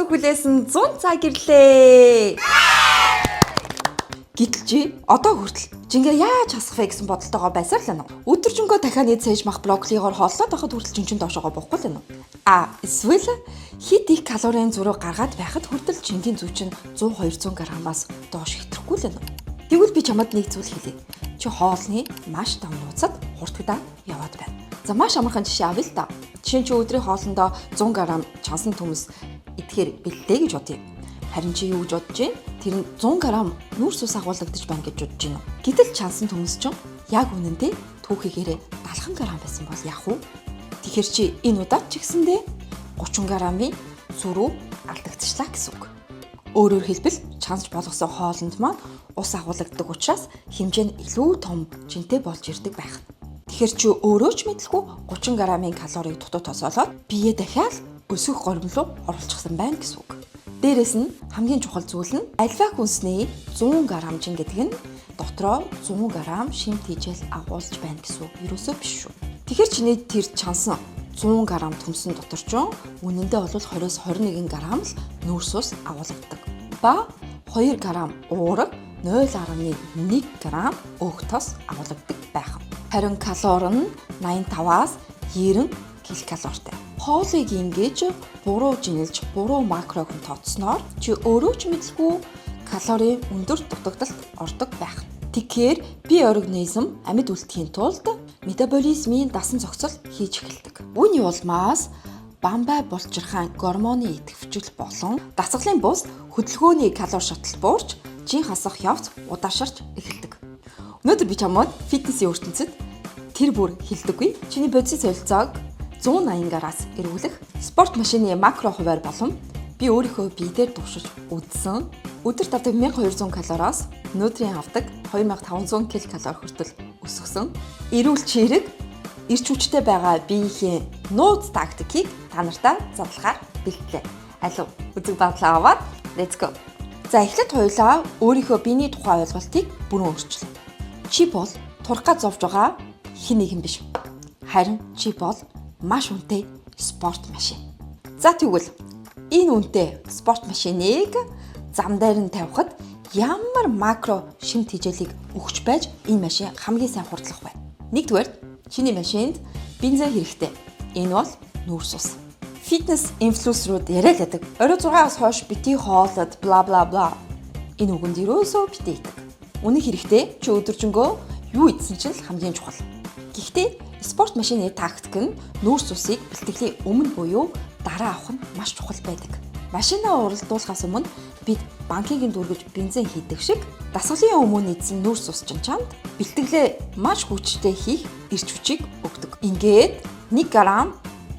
сонсог хүлээсэн 100 цаг ирлээ. Гэтэл чи одоо хүртэл жингээ яаж хасах вэ гэсэн бодолтойгоо байсаар л байна уу? Өдөржингөө дахиад нийт сэж мах брокколигоор хооллоод байхад хүртэл жинчин доошоогоо буухгүй л байна уу? Эсвэл хит их калорийн зураг гаргаад байхад хүртэл жингийн зүйчин 100-200 граммаас доош хэтрэхгүй л байна уу? Тэгвэл би чамд нэг зүйл хэлье. Чи хоолны маш том нууцад хурдтагдаа яваад байна. За маш амархан жишээ авъя л да. Жишээ нь чи өдрийн хоолндоо 100 г чансан төмөс идэхээр бэлдээ гэж бодъё. Харин чи юу гэж бодож байна? Тэр нь 100 г нүүрс ус агуулгадаж байна гэж бодож байна уу? Гэтэл чансан төмөс чинь яг үнэндээ түүхийгээрээ 70 г байсан бол яах вэ? Тэгэхээр чи энэ удаад ч гэсэндээ 30 г-ийн сүрүү алдагдчихлаа гэсэн үг. Өөрөөр хэлбэл чансч болгосон хоолнд маань ус агуулгадаг учраас хэмжээ нь илүү том жинтэй болж ирдэг байх. Тэгэхээр чи өөрөө ч мэдлгүй 30 г-ийн калорийг дутуу тосоолоод биеэ дахиад өсөх горимл руу оруулчихсан байна гэсэн үг. Дээрээс нь хамгийн чухал зүйл нь альва хүнсний 100 г жин гэдэг нь дотроо 100 г шимт хийжэл агуулж байна гэсэн үг ерөөсөө биш шүү. Тэгэхээр чиний тэр чансан 100 г төмсөн дотор ч үнэндээ бол 20-с 21 г л нүүрс ус агуулгадаг. Ба 2 г уурга 0.1 г өөх тос агуулгадаг байх. Харин калори нь 85-аас 90 ккалоритай. Хоолыг ингэж буруу жинэлж, буруу макрог нь тооцсноор чи өөрөө ч мэдгүй калорийн өндөр дутагдалд ордог байх. Тэгэхээр бие организм амьд үлдэхийн тулд метаболизмын дасан зохицол хийж эхэлдэг. Үүний улмаас бамбай булчирхайн гормоны идэвхжил болон дасгалын бус хөдөлгөөний калори шатал буурч жин хасах явц удаашарч эхэлдэг. Өнөөдөр би чамд фитнесийн ертөнцид тэр бүр хилдэггүй чиний бодис солилцоог 180 г-аас эргүүлэх спорт машины макро хуваар болон би өөрийнхөө биедээр туршиж үзсэн өдөрт авдаг 1200 калориас өнөөдрийн авдаг 2500 ккал хүртэл өсгсөн эрүүл чирэг эрч хүчтэй байгаа биеийн нууц тактикийг та нартай задлахаар бэлтлээ. Алуу үзэг бадлаа аваад let's go. За эхлээд хоёулаа өөрийнхөө биений тухай ойлголтыг бүрэн өөрчлөө. Чи бол турхаа зовж байгаа хэн нэгэн биш. Харин чи бол маш үнэтэй спорт машин. За тэгвэл энэ үнэтэй спорт машиныг зам дээр нь тавихад ямар макро шимт хижээлийг өгч байж энэ машин хамгийн сайн хурдлах вэ? Нэгдүгээр чиний машинд бензин хэрэгтэй. Энэ бол нүүрс ус. Фитнес инфлюенсерүүд яриад байдаг. Орой 6-аас хойш бити хоолод бла бла бла. Энэ үгэнд ерөөсөө бити идэг. Үнэн хэрэгтэй чи өдөржингөө юу идсэн чинь л хамгийн чухал. Гэхдээ спорт машины тактик нь нүүрс усыг бэлтгэлийн өмнө буюу дараа авах нь маш чухал байдаг. Машинаа уралдуулахаас өмнө бид банкыг дүүргэж бензин хийдэг шиг дасгалын өмнө идсэн нүүрс ус чамд бэлтгэлээ маш хүчтэй хийх эрч хүчийг өгдөг. Ингээд 1 г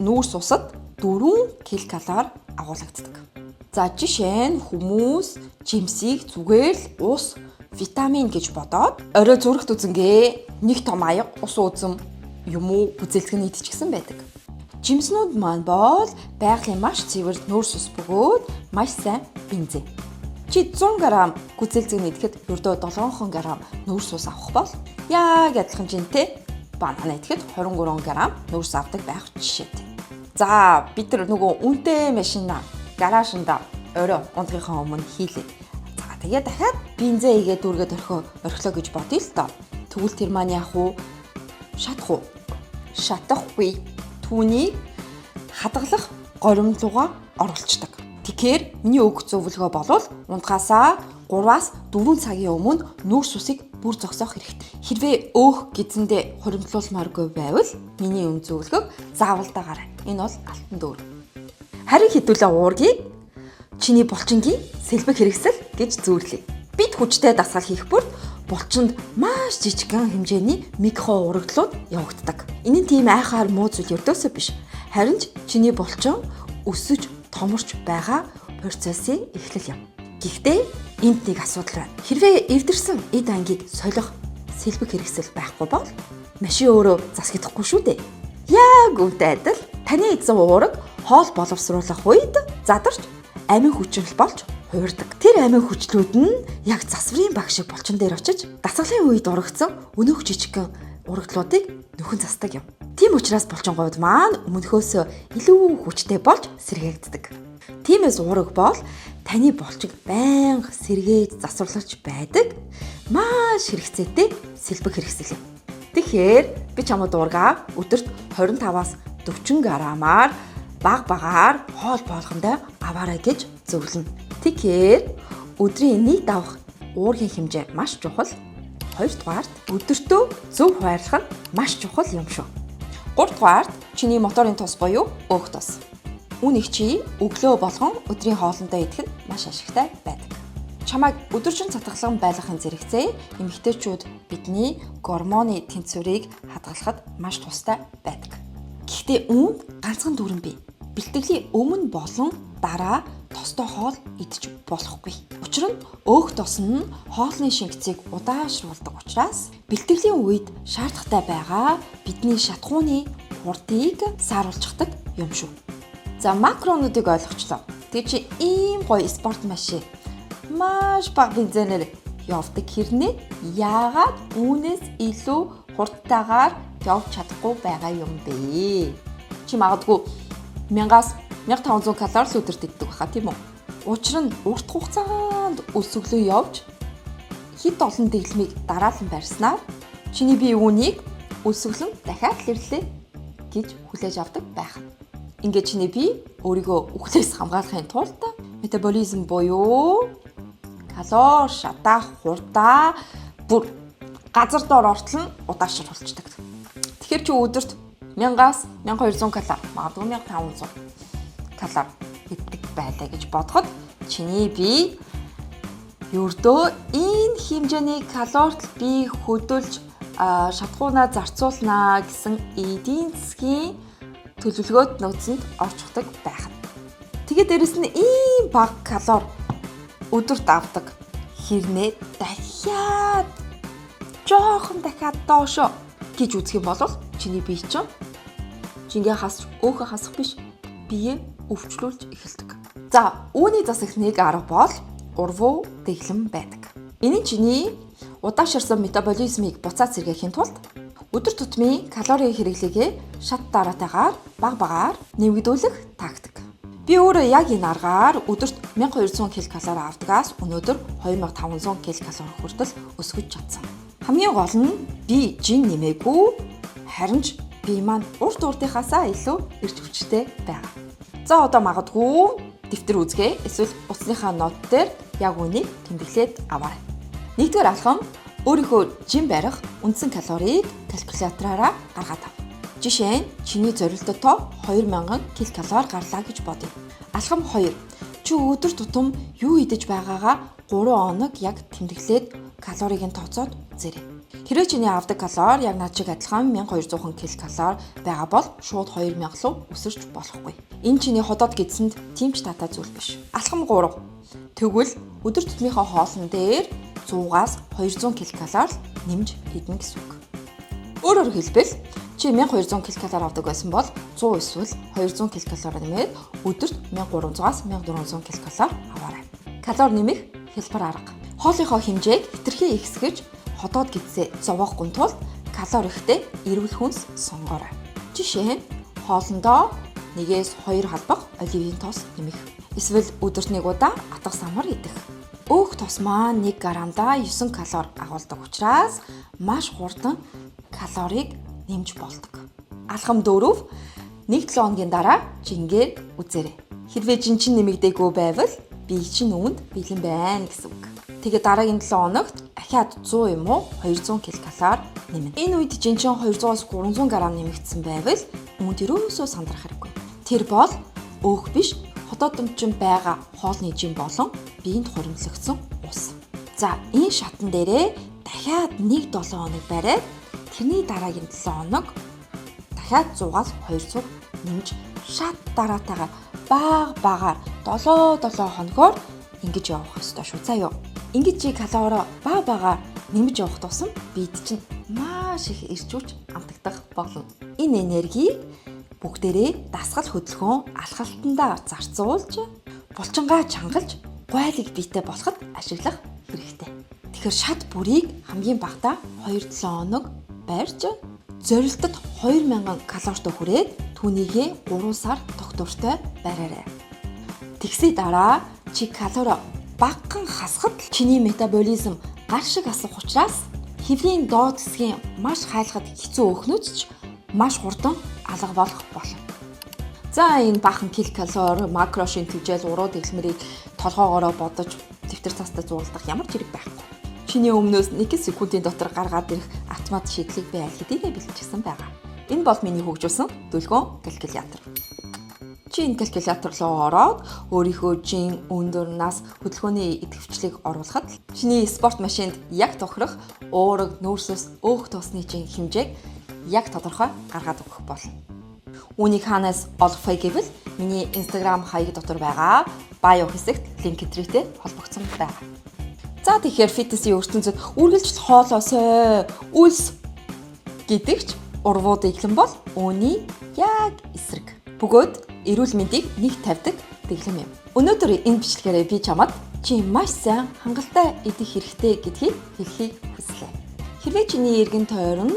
нүүрс усад 4 ккал агуулгадаг. За жишээ нь хүмүүс жимсийг зүгээр л ус, витамин гэж бодоод орой зүрхт үзэнгээ нэг том аяг ус ууцсан юм уу бүзэлцэг нь идчихсэн байдаг. Жимснүүд маань бол байгалийн маш цэвэр нүүрс ус бөгөөд маш сайн бензин. Чи 100 г бүзэлцэг нь идэхэд ердөө 7 г нүүрс ус авах бол яг адилхан жинтэй банана идэхэд 23 г нүүрс авдаг байх жишээтэй. За бид нар нөгөө үнэтэй машина гараашнда орой унтахын өмнө хийлээ. За тэгээ дахиад бензин игээд дүүргээд орхилоо гэж бодъё л доо. Тэгвэл тэр маань яах вэ? Шатах уу? Шатахгүй. Түүнийг хадгалах горимлууга оруулцдаг. Тэгэхээр миний өгөх зөвлөгөө бол унтахаасаа 3-аас 4 цагийн өмнө нүүрс усыг бүр зогсоох хэрэгтэй. Хэрвээ өөх гидсэндээ хуримтлуулмааргүй байвал миний зөвлөгөөг заавал дагаарай. Энэ бол алтан дөөр. Харин хэдүүлээ уургийг чиний булчингийн сэлбэг хэрэгсэл гэж зүйрлэе. Бид хүчтэй дасгал хийх бүрд булчинд маш жижигхэн хэмжээний микро урагдлууд явагддаг. Энэ нь тийм айхаар муу зүйл ердөөсөө биш. Харин ч чиний булчин өсөж томорч байгаа процессын эхлэл юм. Гэхдээ энд нэг асуудал байна. Хэрвээ эвдэрсэн эд ангийг солих сэлбэг хэрэгсэл байхгүй бол машин өөрөө засагдахгүй шүү дээ. Яг үүнтэй адил таны эзэн уураг хоол боловсруулах үед задарч амин хүчрэл болж хуурдаг. Тэр амин хүчлүүд нь яг засварын баг шиг булчин дээр очиж дасгалын үед урагдсан өнөөх жижигхэн урагдлуудыг нөхөн засдаг юм. Тийм учраас булчингууд маань өмнөхөөс илүү хүчтэй болж сэргээгддэг. Тиймээс уураг бол таны булчиг байнга сэргээж засварлаж байдаг маш хэрэгцээтэй сэлбэг хэрэгсэл юм. Тэгэхээр би чамд уургаа өдөрт 25-аас 40 граммаар багаар хоол болгондоо аваарай гэж зөвлөнө. Тэгэхээр өдрийн нийт авах уургийн хэмжээ маш чухал. Хоёрдугаарт өдөртөө зөв хуваарлах нь маш чухал юм шүү. Гуравдугаарт чиний моторын тус буюу өөх тус. Үүнийг чи өглөө болгон өдрийн хоолндоо идэх нь маш ашигтай байдаг. Чамайг өдөржин цатгалан байлгахын зэрэгцээ эмэгтэйчүүд бидний гормоны тэнцвэрийг хадгалахад маш тустай байдаг. Гэхдээ үүнд ганцхан дүрэн бий. Бэлтгэлийн өмнө болон дараа тостой хоол идэж болохгүй. Учир нь өөх тос нь хоолны шингэцийг удаашруулдаг учраас бэлтгэлийн үед шаардлагатай байгаа бидний шатхууны хурдыг сааруулчихдаг юм шүү. За макронуудыг ойлгочлоо. Тэгээ чи ийм гоё спорт машин маш бага бензинээр явдаг хэрнээ яагаад үүнээс илүү хурдтайгаар явж чадахгүй байгаа юм бэ? Чи магадгүй 1000-аас 1500 калори л өдөрт иддэг байхаа тийм үү? Учир нь урт хугацаанд өсөглөө явж хэд олон дэглэмийг дараалан барьснаар чиний бие үүнийг өсөглөн дахиад ирлээ гэж хүлээж авдаг байх. Ингээд чиний бие өөрийгөө үхлээс хамгаалахын тулд метаболизм буюу калори шатаах хурдаа бүр газар доор ортол нь удаашрал болчдөг. Тэгэхээр чи өдөрт 1000-аас 1200 калори, магадгүй 1500 калори иддэг байлаа гэж бодоход чиний бие ердөө энэ хэмжээний калорид би хөдөлж шатхуунаа зарцуулнаа гэсэн эдийн засгийн төлөвлөгөөд нөөцөнд орчихдаг байх. Тэгээд дээрэс нь ийм бага калори өдөрт авдаг хэрнээ дахиад дахиад доошо гэж үзэх юм бол чиний бие чинь жингээ хасч өөхө хасах биш бие өвчлүүлж эхэлдэг. За үүний зас их нэг арга бол урвуу дэглэм байдаг. Энэ нь чиний удаашрсан метаболизмыг буцаад сэргээхийн тулд өдөр тутмын калорийн хэрэглээгээ шат дараатайгаар багаар нэмэгдүүлэх тактик. Би өөрөө яг энэ аргаар өдөрт 1200 ккал авдагаас өнөөдөр 2500 ккал хүртэл өсгөж чадсан. Хамгийн гол нь би жин нэмээгүй харин ч бие маань урт урдынхаасаа илүү эрч хүчтэй байгаа. За одоо магадгүй дэвтэр үзгээ эсвэл утасныхаа нот дээр яг үнийг тэмдэглээд аваарай. Нэгдүгээр алхам өөрийнхөө жим барих үндсэн калорийг калькулятораараа гаргаад ав. Жишээ нь чиний зорилттой тоо 2000 ккал гарлаа гэж бодъё. Алхам 2. Чи өдөр тутам юу идэж байгаагаа 3 хоног яг тэмдэглээд калорийг нь тооцоод үзээрэй. Хэрвээ чиний авдаг калори яг над шиг адилхан 1200 ккал байгаа бол шууд 2000 руу өсөрч болохгүй. Энэ чиний ходоод гэдсэнд тийм ч татаа зүйл биш. Алхам 3. Тэгвэл өдөр тутмынхаа хоолн дээр 100-аас 200 ккал нэмж идэнэ гэсэн үг. Өөрөөр хэлбэл чи 1200 ккал авдаг байсан бол 100 эсвэл 200 ккал нэмээд өдөрт 1300-аас 1400 ккал аваарай. Калори нэмэх хэлбэр арга. Хоолынхоо хэмжээг хэтэрхий ихсгэж ходоод гэдсээ зовоохгүй тул калори ихтэй эрүүл хүнс сонгоорой. Жишээ нь хоолндоо 1-2 халбах оливын тос нэмэх. Эсвэл өдөрт 1 удаа атга самар идэх. Өөх тос маань 1 грамдаа 9 калори агуулдаг учраас маш хурдан калорийг нэмж болдог. Алхам 4. 1-7 хоногийн дараа жингээр үзээрэй. Хэрвээ жинчин нэмэгдээгүй байвал бие чинь үүнд бэлэн байна гэсэн үг. Тэгээд дараагийн 7 хоногт ахиад 100 юм уу 200 ккал нэмнэ. Энэ үед жинчин 200-аас 300 г нэмэгдсэн байвал үүнд ерөөсөө сандрах хэрэггүй. Тэр бол өөх биш хотоодомчин байгаа хоолны жим болон биеинд хуримтлагдсан ус. За энэ шатан дээрээ дахиад 1-7 хоног бариад тэрний дараагийн 7 хоног дахиад 100-аас 200 нэмж шат дараатайгаар багаар 7 хоногоор ингэж явах ёстой шүү. Заа юу. Ингэж чи калори багаар нэмж явах тусам биед чинь маш их эрчүүч амтагдах болно. Энэ энергийг бүгдээрээ дасгал хөдөлгөөн алхалтандаа зарцуулж булчингаа чангалж гуайлыг биетэй болоход ашиглах хэрэгтэй. Тэгэхээр шат бүрийг хамгийн багадаа 2-7 хоног барьж зорилтод 2000 калоритой хүрээд түүнийгээ 3 сар тогтвортой бариарай. Тэгсээ дараа чи калори багахан хасахад чиний метаболизм гар шиг асах учраас хэвлийн доод хэсгийн маш хайлахад хэцүү өөхнөөс ч маш хурдан алга болох болно. За энэ баахан килокалори, макро шинжилгээл урууд эхлэмэрийг толгоогоороо бодож дэвтэр цаастаа зуурладаг ямар ч хэрэг байхгүй. Чиний өмнөөс 1 секундын дотор гаргаад ирэх автомат шийдлийг би аль хэдийнэ бэлтгэсэн байгаа. Энэ бол миний хөгжүүлсэн дүлгөөн калькулятор. Чи энэ калькулятор руу ороод өөрийнхөө жин, өндөр нас, хөдөлгөөний идэвхжлийг оруулахад чиний спорт машинд яг тохирох уурэг, нүүрсээс өөх тусны жин хэмжээг яг тодорхой гаргаад өгөх болно. Үүнийг хаанаас олох вэ гэвэл миний Instagram хаяг дотор байгаа bio хэсэгт линк энтритэй холбогдсон байна. За тэгэхээр фитнесийн ертөнцид үргэлжлэл хоолоосоо үлс гэдэгч урвууд эглэн бол үүний яг эсрэг. Бөгөөд эрүүл мэндийг нэг тавьдаг дэглэм юм. Өнөөдөр энэ бичлэгээрээ би чамд чи маш сайн хангалттай идэх хэрэгтэй гэдгийг хэлхийг хүслээ. Хэрвээ чиний эргэн тойронд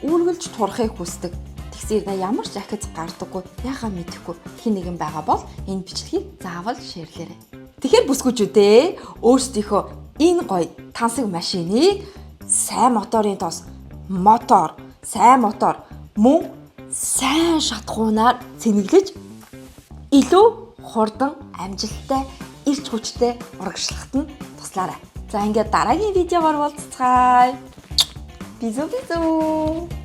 үргэлж турахыг хүсдэг, тэгсээр ямар ч ахиц гардаггүй, яхаа мэдэхгүй хэн нэгэн байгаа бол энэ бичлэгийг заавал шеэрлээрэй. Тэгэхээр бүсгүйчүүдээ өөрсдийнхөө энэ гоё тансаг машиныг сайн моторын тос сайн мотор мөн сайн шатхуунаар цэнэглэж илүү хурдан амжилттай эрч хүчтэй урагшлахад нь туслаарай. За ингээд дараагийн видеогоор уулзцгаая. Бизүү.